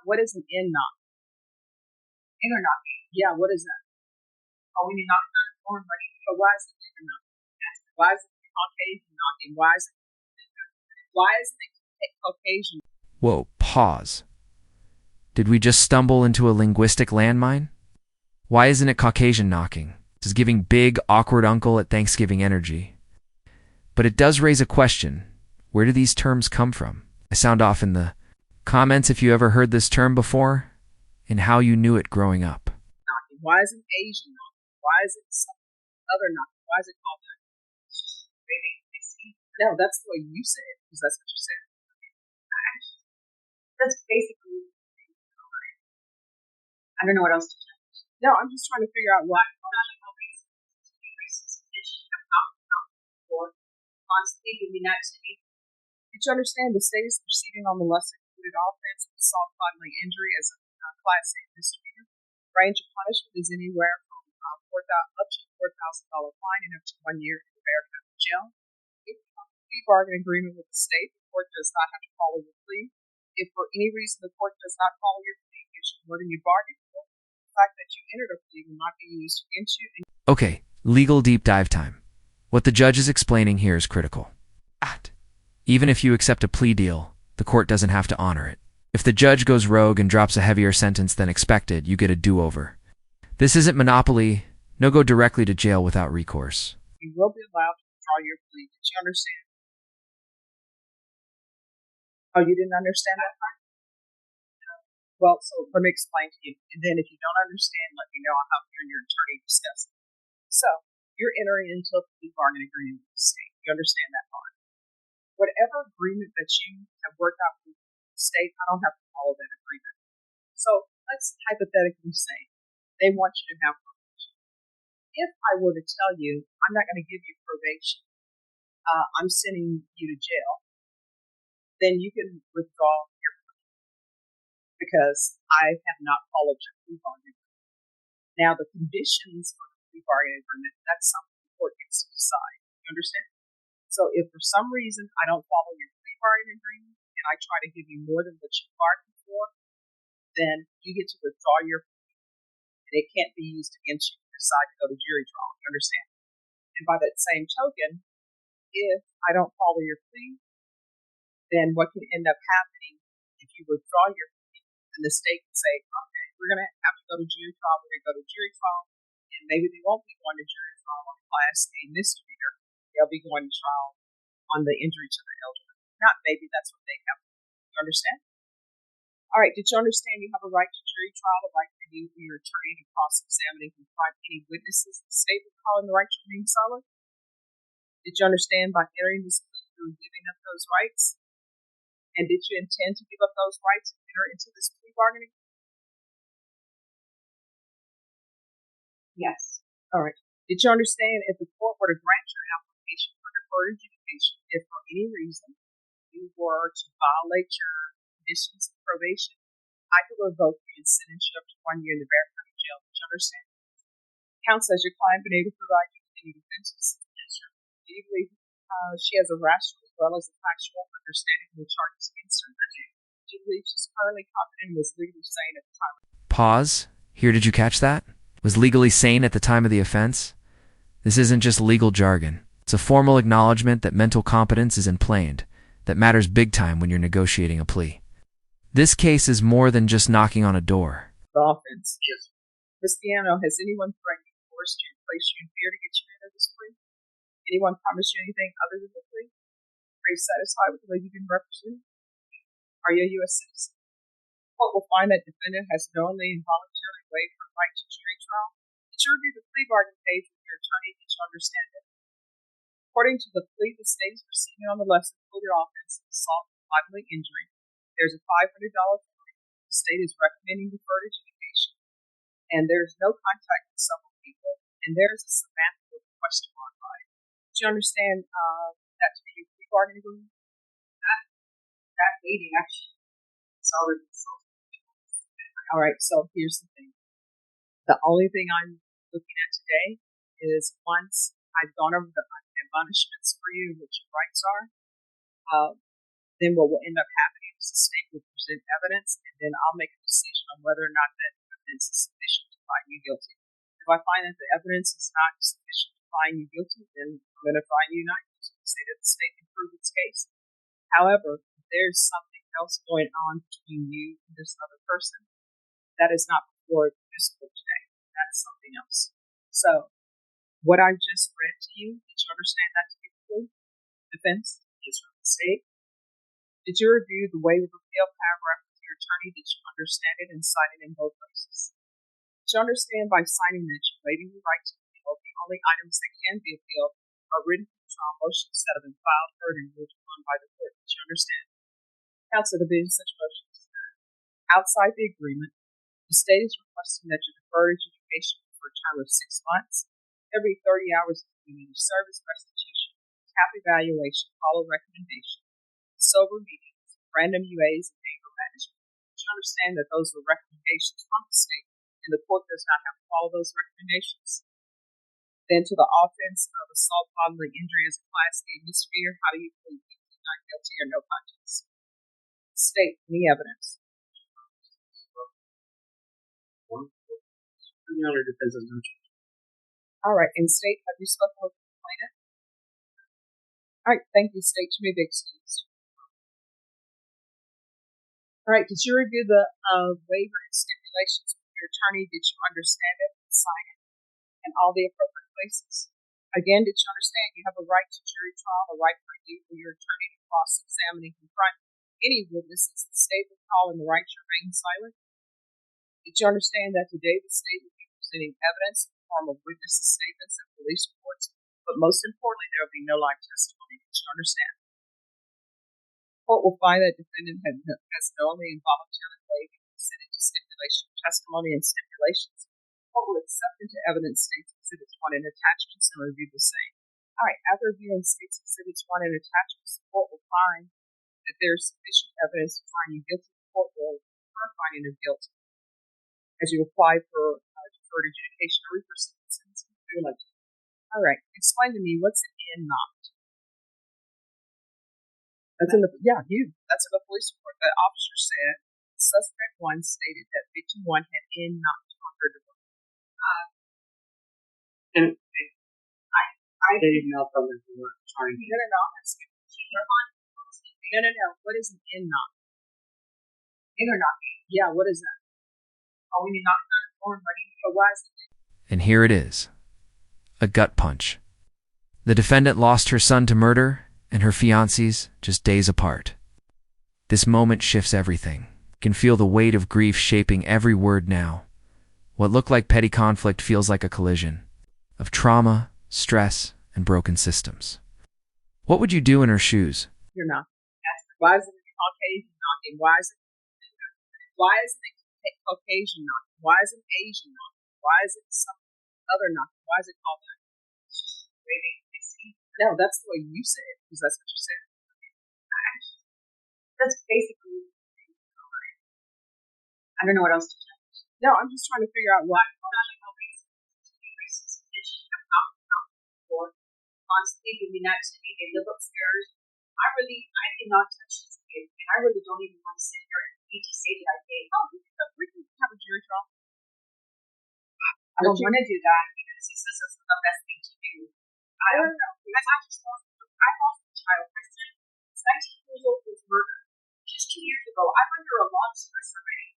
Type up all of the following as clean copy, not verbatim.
What is an in knock? Inner knocking. Yeah, what is that? Oh, when you're knocking on the door, buddy. But why is it in knocking? Why is it Caucasian knocking? Why isn't it Caucasian? Whoa, pause. Did we just stumble into a linguistic landmine? Why isn't it Caucasian knocking? This is giving big, awkward uncle at Thanksgiving energy. But it does raise a question. Where do these terms come from? I sound off in the comments if you ever heard this term before and how you knew it growing up. Knocking. Why isn't Asian knocking? Why is it some other knocking? Why is it called that? No, that's the way you say it, because that's what you said. That's basically. I don't know what else to say. No, I'm just trying to figure out why. Constantly doing that to me. Did you understand the state is proceeding on the lesser included offense of assault, bodily injury as a Class A misdemeanor? Range of punishment is anywhere from up to $4,000 fine and up to 1 year in the Bear County Jail. If you have a plea bargain agreement with the state, the court does not have to follow your plea. If for any reason the court does not follow your plea, gives you more than you bargained for, the fact that you entered a plea will not be used against you. Okay, legal deep dive time. What the judge is explaining here is critical. Even if you accept a plea deal, the court doesn't have to honor it. If the judge goes rogue and drops a heavier sentence than expected, you get a do-over. This isn't Monopoly. No go directly to jail without recourse. You will be allowed to withdraw your plea. Did you understand? Oh, you didn't understand that part? No. Well, so let me explain to you. And then if you don't understand, let me know. I'll have you and your attorney discuss it. So, you're entering into a plea bargain agreement with the state. You understand that part? Whatever agreement that you have worked out with the state, I don't have to follow that agreement. So, let's hypothetically say they want you to have probation. If I were to tell you, I'm not going to give you probation, I'm sending you to jail, then you can withdraw your plea because I have not followed your plea bargain agreement. Now, the conditions for the plea bargain agreement, that's something the court gets to decide. You understand? So if for some reason I don't follow your plea bargain agreement and I try to give you more than what you bargained for, then you get to withdraw your plea and it can't be used against you if you decide to go to jury trial. You understand? And by that same token, if I don't follow your plea, then what can end up happening if you withdraw your plea, then the state can say, okay, we're going to have to go to jury trial, we're going to go to jury trial, and maybe they won't be going to jury trial on Class A misdemeanor, they'll be going to trial on the injury to the elderly. Not maybe, that's what they have to do. You understand? All right, did you understand you have a right to jury trial, a right for you and your attorney to cross-examine and confront any witnesses the state would call in the right to remain silent? Did you understand by entering this plea you were giving up those rights? And did you intend to give up those rights and enter into this plea bargaining? Yes. All right. Did you understand if the court were to grant your application for deferred adjudication, if for any reason you were to violate your conditions of probation, I could revoke you and sentence you up to 1 year in the Bear County Jail? Did you understand? Counsel, has your client been able to provide you with any defenses? Do you believe she has a rational as well as a factual understanding of the charges against her? Do you believe she's currently competent and was legally sane at the time? Pause. Here, did you catch that? Was legally sane at the time of the offense? This isn't just legal jargon. It's a formal acknowledgement that mental competence is implanted, that matters big time when you're negotiating a plea. This case is more than just knocking on a door. The offense. Yes. Ms. Piano, has anyone threatened you, forced you, and placed you in fear to get you into this plea? Anyone promised you anything other than the plea? Are you satisfied with the way you've been represented? Are you a U.S. citizen? The court will find that defendant has knowingly and voluntarily waived her right to jury trial. Did you review the plea bargain page with your attorney? Did you understand it? According to the plea, the state is proceeding on the lesser included offense of assault with bodily injury. There's a $500 fine. The state is recommending deferred adjudication, and there's no contact with several people, and there's a Samantha with a question mark by it. Do you understand that to be a plea bargain agreement? That meeting actually is already solved. All right, so here's the thing. The only thing I'm looking at today is once I've gone over the admonishments for you, what your rights are, then what will end up happening is the state will present evidence, and then I'll make a decision on whether or not that evidence is sufficient to find you guilty. If I find that the evidence is not sufficient to find you guilty, then I'm going to find you not guilty to say that the state can prove its case. However, if there's something else going on between you and this other person, that is not before this court today. That's something else. So, what I've just read to you, did you understand that to be true? Defense is from the state. Did you review the waiver of appeal paragraph with your attorney? Did you understand it and sign it in both places? Did you understand by signing that you're waiving your right to appeal, the only items that can be appealed are written trial motions that have been filed, heard, and ruled upon by the court? Did you understand? Counsel, there being such motions outside the agreement, the state is requesting that you defer adjudication for a term of 6 months, every 30 hours of community service restitution, cap evaluation, follow recommendation, sober meetings, random UAs, and anger management. Did you understand that those were recommendations from the state, and the court does not have to follow those recommendations? Then to the offense of assault, bodily injury as a Class A misdemeanor, how do you plead guilty, not guilty, or no contest? State any evidence. Under defense of no change. All right, and state, have you spoken with the complainant? All right, thank you, state. You may be excused. All right, did you review the waiver and stipulations with your attorney? Did you understand it and sign it in all the appropriate places? Again, did you understand you have a right to jury trial, a right for you or your attorney to cross-examine and confront any witnesses the state would call, and the right to remain silent? Did you understand that today the state will be presenting evidence in the form of witnesses' statements and police reports, but most importantly, there will be no live testimony? Did you understand? The court will find that defendant has knowingly and voluntarily waived and consented to stipulation of testimony and stipulations. The court will accept into evidence States Exhibits 1 and attachments and review the same. All right, after reviewing States Exhibits 1 and attachments, the court will find that there is sufficient evidence to find you guilty. The court will confirm finding of guilt as you apply for deferred adjudication or reproceedings. All right, explain to me what's an in not. That's in the That's in the police report. The officer said suspect 1 stated that victim 1 had in not on her divorce. And I didn't know from the word trying to. No. What is an in not? In or not? Yeah, what is that? Oh, when you're knocking on the door, buddy. But why is it? And here it is. A gut punch. The defendant lost her son to murder and her fiancés just days apart. This moment shifts everything. You can feel the weight of grief shaping every word now. What looked like petty conflict feels like a collision of trauma, stress, and broken systems. What would you do in her shoes? You're not. Why is it Caucasian knocking? Why is it Caucasian knocking? Why is it Asian knocking? Why is it some other knocking? Why is it called that? No, that's the way you say it, because that's what you said. That's basically. I don't know what else to tell you. No, I'm just trying to figure out why. Constantly doing that to me. They live upstairs. I did not touch this kid, and I really don't even want to sit here and need to say that I did. Oh, we can have a jury trial. I don't want to do that because he says it's the best thing to do. I don't know. I lost a child. My son is 19 years old, was murdered just 2 years ago. I'm under a lot of stress already.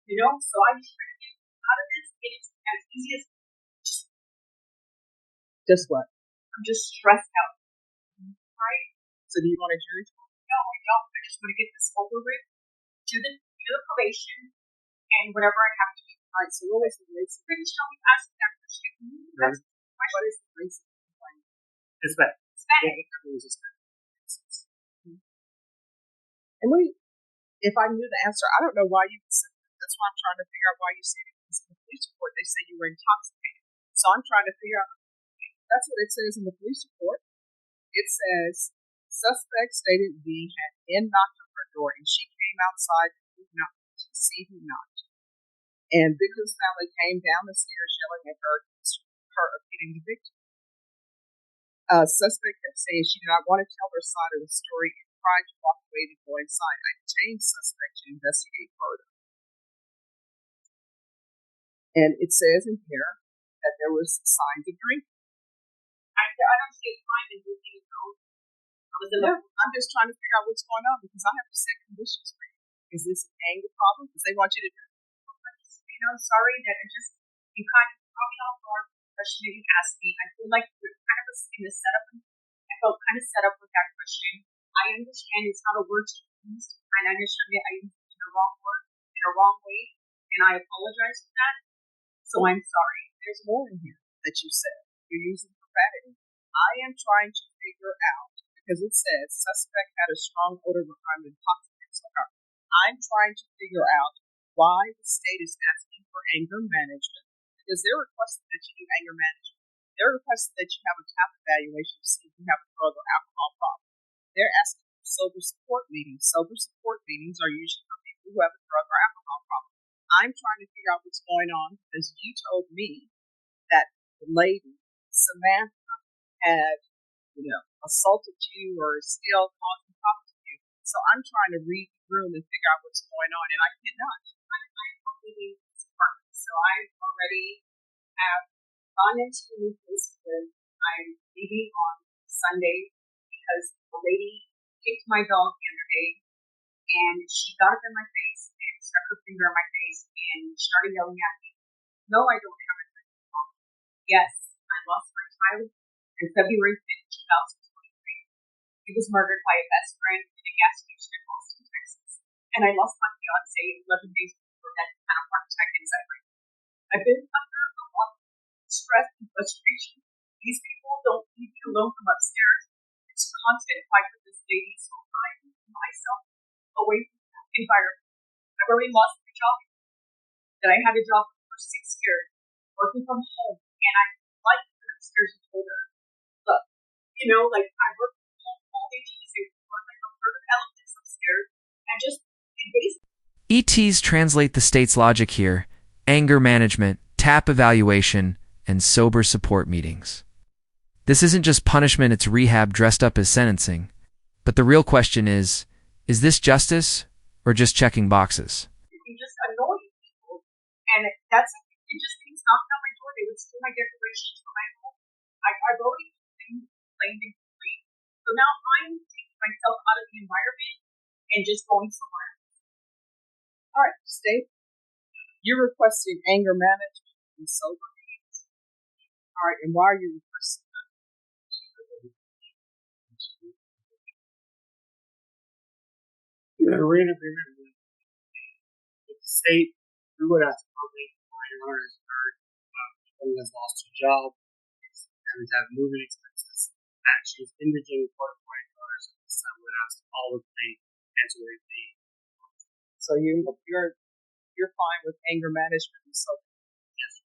So I'm just trying to get out of this, and it's as easy as just what? I'm just stressed out. Right? So do you want a jury trial? No, I don't. I just want to get this over with. Do the probation and whatever I have to do. All right, so what is the race? Please tell me ask that question. What is the race of the complaint? Hispanic. And if I knew the answer, I don't know why you said that. That's why I'm trying to figure out why you said it. Because in the police report, they say you were intoxicated. So I'm trying to figure out. That's what it says in the police report. It says, suspect stated V had knocked on her door and she came outside to see who knocked. And victim's family came down the stairs yelling at her of hitting the victim. Suspect kept saying she did not want to tell her side of the story and tried to walk away to go inside. I detained suspect to investigate further. And it says in here that there was signs of drinking. I don't see a crime in drinking at home. I'm just trying to figure out what's going on because I have to set conditions for you. Is this an anger problem? Because they want you to do it. Sorry that you kind of caught me off guard with the question that you asked me. I feel like you're kind of in the setup. I felt kind of set up with that question. I understand it's not a word to use, and I understand that I used it in the wrong word, in a wrong way, and I apologize for that. So I'm sorry. There's more in here that you said. You're using profanity. I am trying to figure out, because it says suspect had a strong odor of intoxicants. I'm trying to figure out why the state is asking for anger management, because they're requesting that you do anger management. They're requesting that you have a TAP evaluation to see if you have a drug or alcohol problem. They're asking for sober support meetings. Sober support meetings are usually for people who have a drug or alcohol problem. I'm trying to figure out what's going on because you told me that the lady, Samantha, had, assaulted you or still causing problems to you. So I'm trying to read the room and figure out what's going on, and I cannot. I'm completely department. So I already have gone into the new place. I'm leaving on Sunday because the lady kicked my dog the other day, and she got up in my face and stuck her finger in my face and started yelling at me. No, I don't have a drinking problem. Yes, I lost my child on February 5th, 2023. He was murdered by a best friend in a gas station in Austin, Texas. And I lost my fiancé 11 days before that kind of heart attack inside my life. I've been under a lot of stress and frustration. These people don't leave me alone from upstairs. It's a constant fight with this lady, so I move myself away from that environment. I've already lost my job. That I had a job for 6 years, working from home, and I like to go upstairs and told her, look, I work from home all day Tuesday, work like a herd of elephants upstairs, and just basically. ETs translate the state's logic here: anger management, TAP evaluation, and sober support meetings. This isn't just punishment, it's rehab dressed up as sentencing. But the real question is this justice or just checking boxes? You can just annoy people, and that's it. Just things knocked on my door. They would steal my decorations from my home. I've already claimed and complete. So now I'm taking myself out of the environment and just going somewhere else. All right, state. You're requesting anger management and sober meetings. All right, and why are you requesting that? You had a written agreement with the state. We would have to probably your honor has heard someone has lost her job and have moving expenses. And she's indigent $4.4 so this time would have to follow the pay and to repay. So you're fine with anger management and sober? Yes.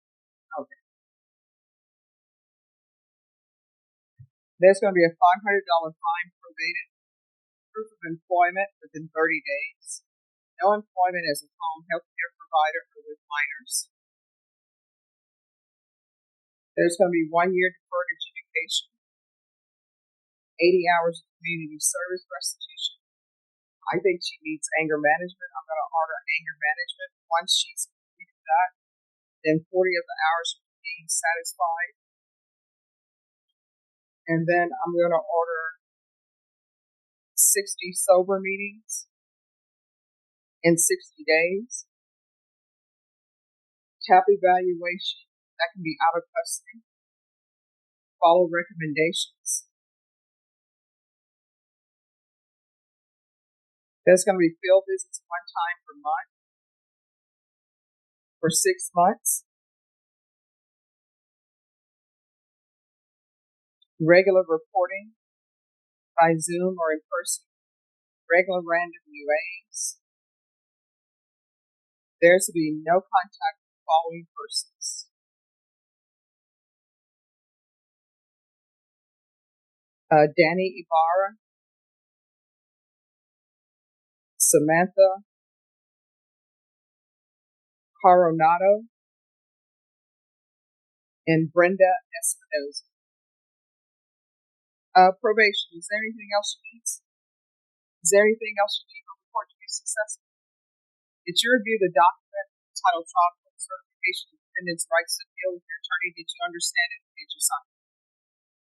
Okay. There's going to be a $500 fine prorated. Proof of employment within 30 days. No employment as a home health care provider or with minors. There's going to be 1 year deferred education. 80 hours of community service restitution. I think she needs anger management. I'm going to order anger management. Once she's completed that, then 40 of the hours will be being satisfied. And then I'm going to order 60 sober meetings in 60 days. TAP evaluation, that can be out of custody. Follow recommendations. There's going to be field visits 1 time per month for 6 months. Regular reporting by Zoom or in person. Regular random UAs. There's to be no contact with the following persons. Danny Ibarra, Samantha Coronado, and Brenda Espinoza. Probation, is there anything else you need? Is there anything else you need for the court to be successful? Did you review the document titled Trial Court Certification of Defendant's Rights to Appeal with your attorney? Did you understand it? Did you sign it?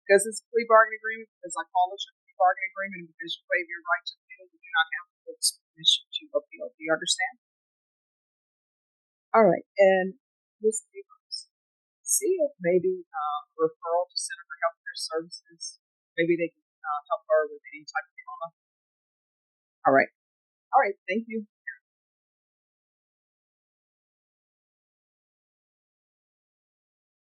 Because it's a plea bargaining agreement, because I call it a plea bargaining agreement, and because you waive your right to appeal, you do not have the court's permission to appeal. Do you understand? All right, and Ms. Abrams, see if maybe referral to Center for Healthcare Services, maybe they can help her with any type of trauma. All right, thank you.